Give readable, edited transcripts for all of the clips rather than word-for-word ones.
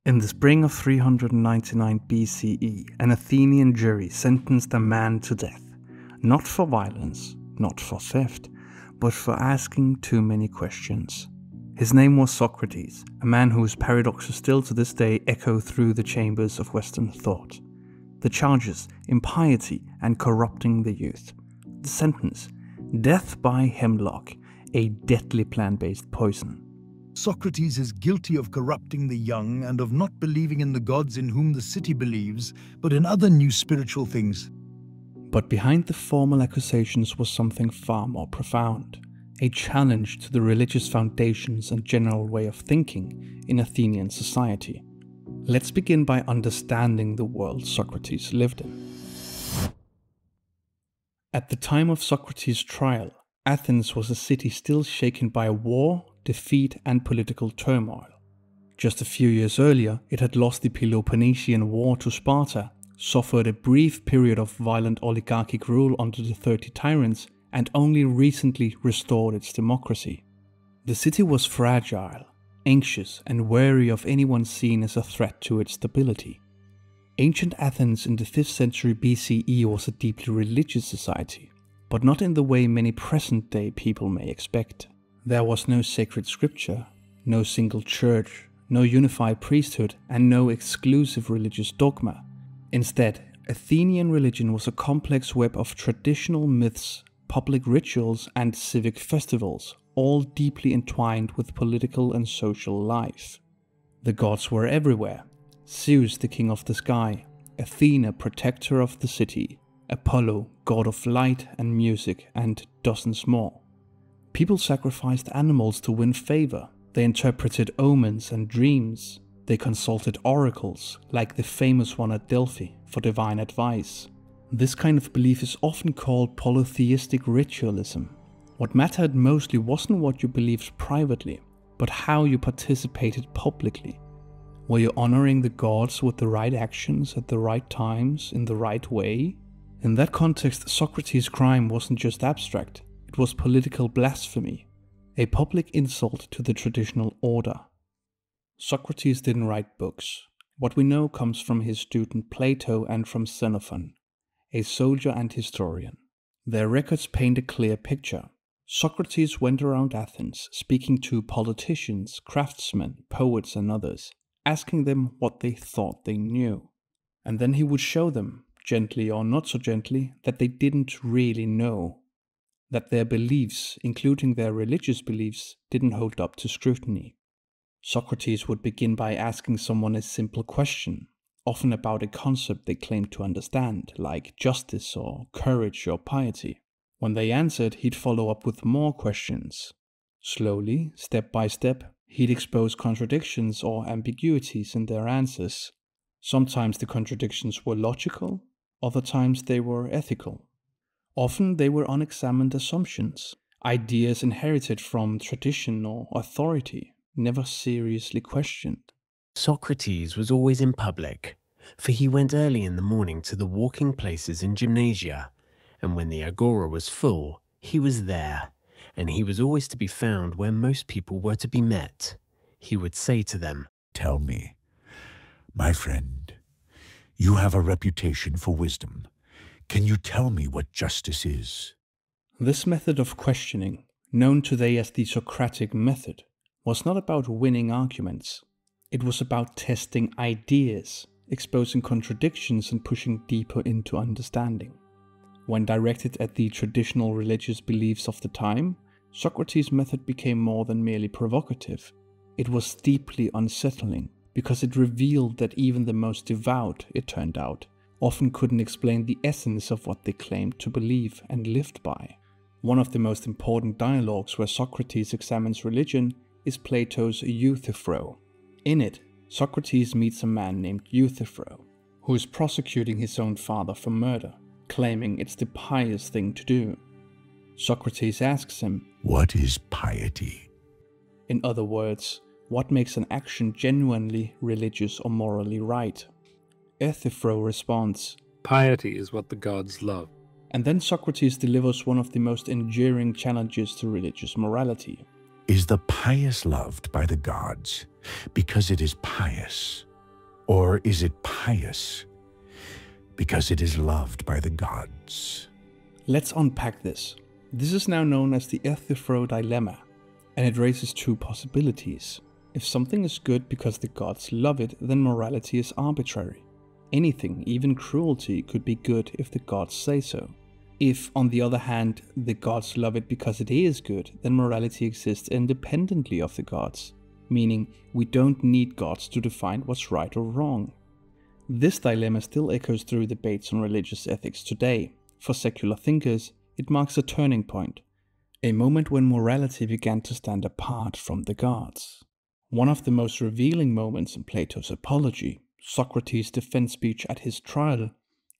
In the spring of 399 BCE, an Athenian jury sentenced a man to death, not for violence, not for theft, but for asking too many questions. His name was Socrates, a man whose paradoxes still to this day echo through the chambers of Western thought. The charges: impiety and corrupting the youth. The sentence: death by hemlock, a deadly plant-based poison. Socrates is guilty of corrupting the young and of not believing in the gods in whom the city believes, but in other new spiritual things. But behind the formal accusations was something far more profound, a challenge to the religious foundations and general way of thinking in Athenian society. Let's begin by understanding the world Socrates lived in. At the time of Socrates' trial, Athens was a city still shaken by war, defeat and political turmoil. Just a few years earlier, it had lost the Peloponnesian War to Sparta, suffered a brief period of violent oligarchic rule under the 30 tyrants, and only recently restored its democracy. The city was fragile, anxious and wary of anyone seen as a threat to its stability. Ancient Athens in the 5th century BCE was a deeply religious society, but not in the way many present-day people may expect. There was no sacred scripture, no single church, no unified priesthood, and no exclusive religious dogma. Instead, Athenian religion was a complex web of traditional myths, public rituals, and civic festivals, all deeply entwined with political and social life. The gods were everywhere: Zeus, the king of the sky; Athena, protector of the city; Apollo, god of light and music, and dozens more. People sacrificed animals to win favor. They interpreted omens and dreams. They consulted oracles, like the famous one at Delphi, for divine advice. This kind of belief is often called polytheistic ritualism. What mattered mostly wasn't what you believed privately, but how you participated publicly. Were you honoring the gods with the right actions at the right times, in the right way? In that context, Socrates' crime wasn't just abstract. It was political blasphemy, a public insult to the traditional order. Socrates didn't write books. What we know comes from his student Plato and from Xenophon, a soldier and historian. Their records paint a clear picture. Socrates went around Athens, speaking to politicians, craftsmen, poets and others, asking them what they thought they knew. And then he would show them, gently or not so gently, that they didn't really know. That their beliefs, including their religious beliefs, didn't hold up to scrutiny. Socrates would begin by asking someone a simple question, often about a concept they claimed to understand, like justice or courage or piety. When they answered, he'd follow up with more questions. Slowly, step by step, he'd expose contradictions or ambiguities in their answers. Sometimes the contradictions were logical, other times they were ethical. Often they were unexamined assumptions, ideas inherited from tradition or authority, never seriously questioned. Socrates was always in public, for he went early in the morning to the walking places in gymnasia, and when the agora was full, he was there, and he was always to be found where most people were to be met. He would say to them, "Tell me, my friend, you have a reputation for wisdom. Can you tell me what justice is?" This method of questioning, known today as the Socratic method, was not about winning arguments. It was about testing ideas, exposing contradictions and pushing deeper into understanding. When directed at the traditional religious beliefs of the time, Socrates' method became more than merely provocative. It was deeply unsettling, because it revealed that even the most devout, it turned out, often couldn't explain the essence of what they claimed to believe and lived by. One of the most important dialogues where Socrates examines religion is Plato's Euthyphro. In it, Socrates meets a man named Euthyphro, who is prosecuting his own father for murder, claiming it's the pious thing to do. Socrates asks him, "What is piety?" In other words, what makes an action genuinely religious or morally right? Euthyphro responds, "Piety is what the gods love." And then Socrates delivers one of the most enduring challenges to religious morality. Is the pious loved by the gods because it is pious, Or is it pious because it is loved by the gods? Let's unpack this. This is now known as the Euthyphro dilemma, and it raises two possibilities. If something is good because the gods love it, then morality is arbitrary. Anything, even cruelty, could be good if the gods say so. If, on the other hand, the gods love it because it is good, then morality exists independently of the gods, meaning we don't need gods to define what's right or wrong. This dilemma still echoes through debates on religious ethics today. For secular thinkers, it marks a turning point, a moment when morality began to stand apart from the gods. One of the most revealing moments in Plato's Apology, Socrates' defense speech at his trial,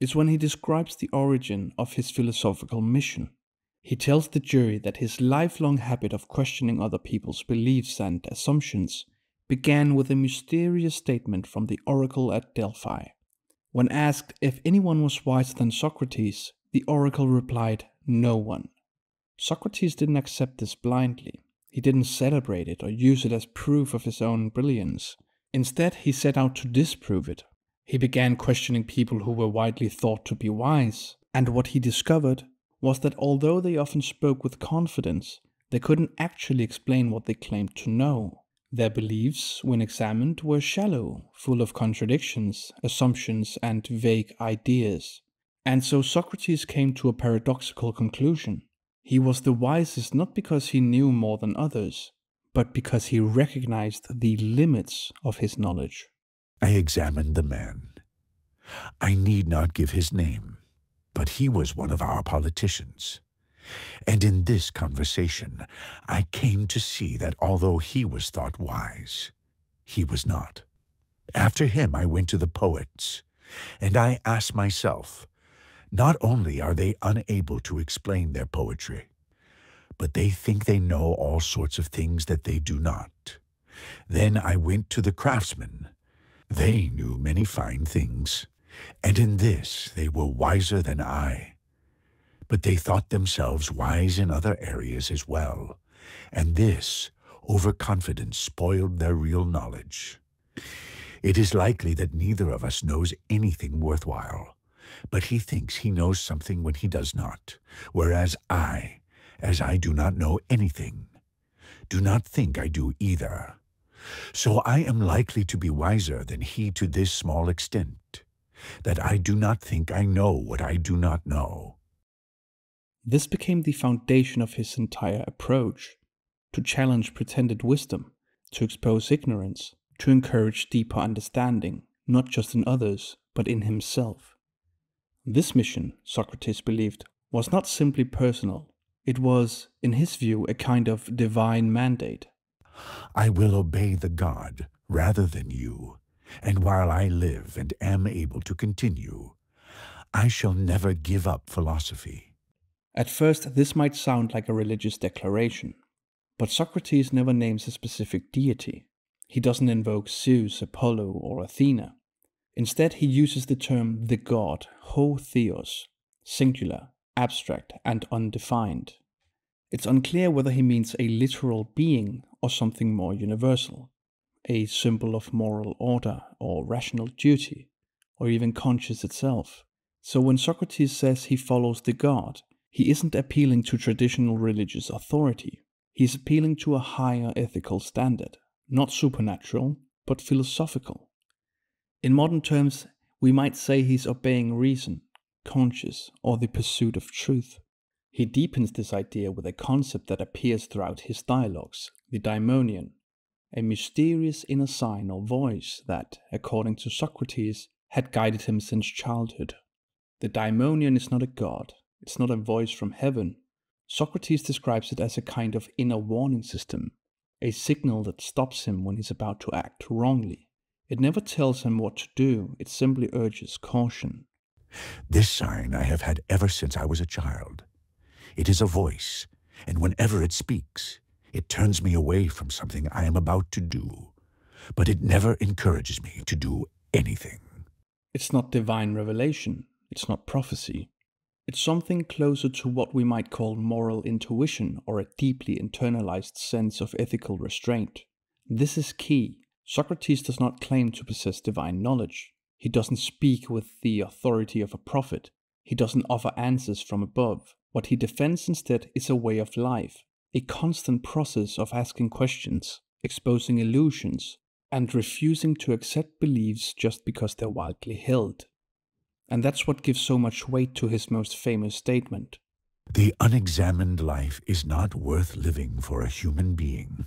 is when he describes the origin of his philosophical mission. He tells the jury that his lifelong habit of questioning other people's beliefs and assumptions began with a mysterious statement from the oracle at Delphi. When asked if anyone was wiser than Socrates, the oracle replied, "No one." Socrates didn't accept this blindly. He didn't celebrate it or use it as proof of his own brilliance. Instead, he set out to disprove it. He began questioning people who were widely thought to be wise, and what he discovered was that although they often spoke with confidence, they couldn't actually explain what they claimed to know. Their beliefs, when examined, were shallow, full of contradictions, assumptions, and vague ideas. And so Socrates came to a paradoxical conclusion. He was the wisest not because he knew more than others, but because he recognized the limits of his knowledge. I examined the man. I need not give his name, but he was one of our politicians. And in this conversation, I came to see that although he was thought wise, he was not. After him, I went to the poets, and I asked myself, not only are they unable to explain their poetry, but they think they know all sorts of things that they do not. Then I went to the craftsmen. They knew many fine things, and in this they were wiser than I. But they thought themselves wise in other areas as well, and this overconfidence spoiled their real knowledge. It is likely that neither of us knows anything worthwhile, but he thinks he knows something when he does not, whereas I, as I do not know anything, do not think I do either. So I am likely to be wiser than he to this small extent, that I do not think I know what I do not know. This became the foundation of his entire approach, to challenge pretended wisdom, to expose ignorance, to encourage deeper understanding, not just in others, but in himself. This mission, Socrates believed, was not simply personal. It was, in his view, a kind of divine mandate. I will obey the god rather than you, and while I live and am able to continue, I shall never give up philosophy. At first, this might sound like a religious declaration, but Socrates never names a specific deity. He doesn't invoke Zeus, Apollo, or Athena. Instead, he uses the term the god, ho theos, singular, abstract, and undefined. It's unclear whether he means a literal being or something more universal, a symbol of moral order or rational duty, or even conscience itself. So when Socrates says he follows the god, he isn't appealing to traditional religious authority. He's appealing to a higher ethical standard, not supernatural, but philosophical. In modern terms, we might say he's obeying reason, conscience, or the pursuit of truth. He deepens this idea with a concept that appears throughout his dialogues, the daimonion, a mysterious inner sign or voice that, according to Socrates, had guided him since childhood. The daimonion is not a god, it's not a voice from heaven. Socrates describes it as a kind of inner warning system, a signal that stops him when he's about to act wrongly. It never tells him what to do, it simply urges caution. This sign I have had ever since I was a child. It is a voice, and whenever it speaks, it turns me away from something I am about to do, but it never encourages me to do anything. It's not divine revelation, it's not prophecy. It's something closer to what we might call moral intuition or a deeply internalized sense of ethical restraint. This is key. Socrates does not claim to possess divine knowledge. He doesn't speak with the authority of a prophet. He doesn't offer answers from above. What he defends instead is a way of life, a constant process of asking questions, exposing illusions, and refusing to accept beliefs just because they're widely held. And that's what gives so much weight to his most famous statement. The unexamined life is not worth living for a human being.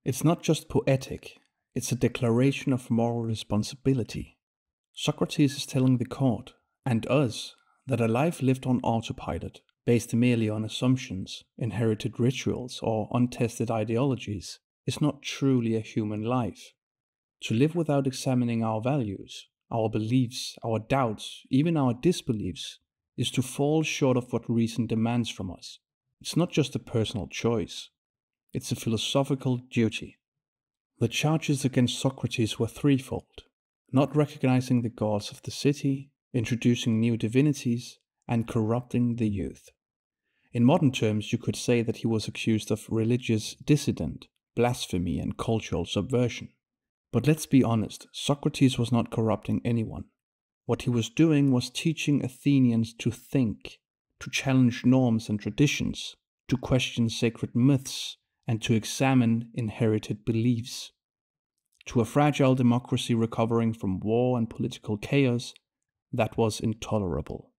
It's not just poetic, it's a declaration of moral responsibility. Socrates is telling the court, and us, that a life lived on autopilot, based merely on assumptions, inherited rituals, or untested ideologies, is not truly a human life. To live without examining our values, our beliefs, our doubts, even our disbeliefs, is to fall short of what reason demands from us. It's not just a personal choice. It's a philosophical duty. The charges against Socrates were threefold: not recognizing the gods of the city, introducing new divinities, and corrupting the youth. In modern terms, you could say that he was accused of religious dissident, blasphemy, and cultural subversion. But let's be honest, Socrates was not corrupting anyone. What he was doing was teaching Athenians to think, to challenge norms and traditions, to question sacred myths, and to examine inherited beliefs. To a fragile democracy recovering from war and political chaos, that was intolerable.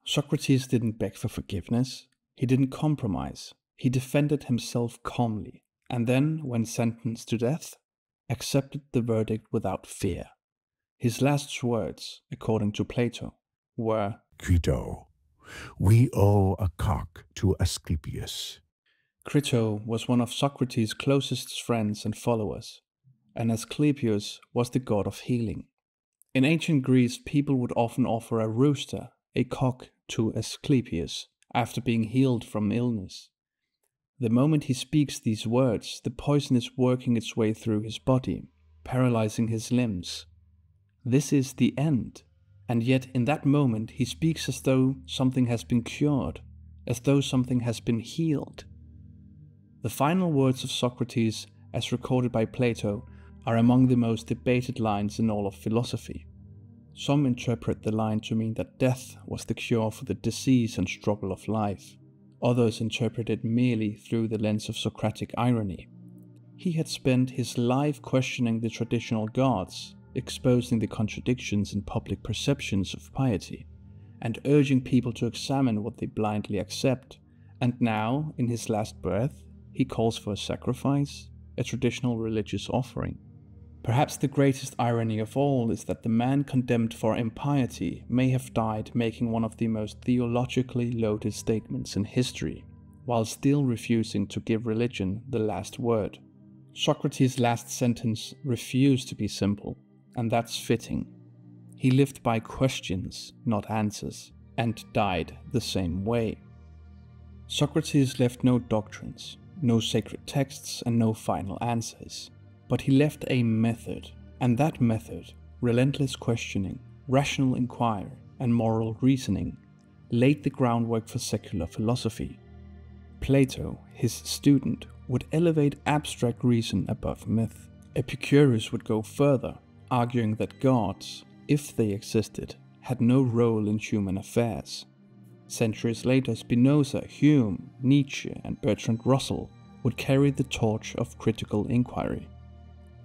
Socrates didn't beg for forgiveness. He didn't compromise. He defended himself calmly, and then, when sentenced to death, accepted the verdict without fear. His last words, according to Plato, were, Crito, we owe a cock to Asclepius. Crito was one of Socrates' closest friends and followers, and Asclepius was the god of healing. In ancient Greece, people would often offer a rooster, a cock, to Asclepius after being healed from illness. The moment he speaks these words, the poison is working its way through his body, paralyzing his limbs. This is the end, and yet in that moment he speaks as though something has been cured, as though something has been healed. The final words of Socrates, as recorded by Plato, are among the most debated lines in all of philosophy. Some interpret the line to mean that death was the cure for the disease and struggle of life. Others interpret it merely through the lens of Socratic irony. He had spent his life questioning the traditional gods, exposing the contradictions in public perceptions of piety, and urging people to examine what they blindly accept. And now, in his last breath, he calls for a sacrifice, a traditional religious offering. Perhaps the greatest irony of all is that the man condemned for impiety may have died making one of the most theologically loaded statements in history, while still refusing to give religion the last word. Socrates' last sentence refused to be simple, and that's fitting. He lived by questions, not answers, and died the same way. Socrates left no doctrines, no sacred texts, and no final answers. But he left a method, and that method, relentless questioning, rational inquiry, and moral reasoning, laid the groundwork for secular philosophy. Plato, his student, would elevate abstract reason above myth. Epicurus would go further, arguing that gods, if they existed, had no role in human affairs. Centuries later, Spinoza, Hume, Nietzsche, and Bertrand Russell would carry the torch of critical inquiry.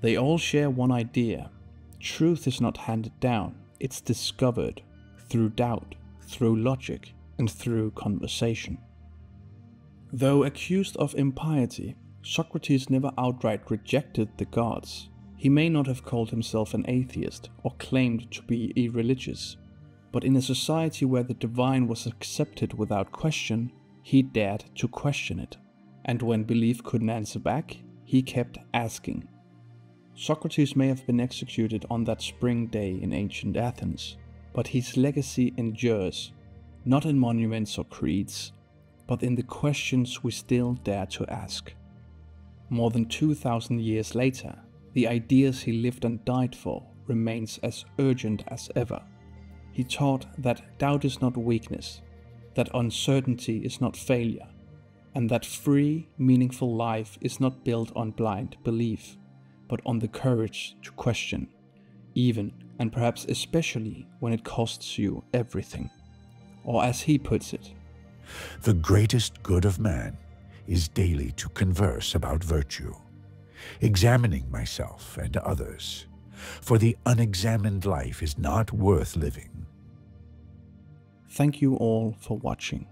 They all share one idea: truth is not handed down, it's discovered through doubt, through logic, and through conversation. Though accused of impiety, Socrates never outright rejected the gods. He may not have called himself an atheist or claimed to be irreligious, but in a society where the divine was accepted without question, he dared to question it. And when belief couldn't answer back, he kept asking. Socrates may have been executed on that spring day in ancient Athens, but his legacy endures, not in monuments or creeds, but in the questions we still dare to ask. More than 2,000 years later, the ideas he lived and died for remains as urgent as ever. He taught that doubt is not weakness, that uncertainty is not failure, and that free, meaningful life is not built on blind belief, but on the courage to question, even and perhaps especially when it costs you everything. Or as he puts it, "The greatest good of man is daily to converse about virtue, examining myself and others, for the unexamined life is not worth living." Thank you all for watching.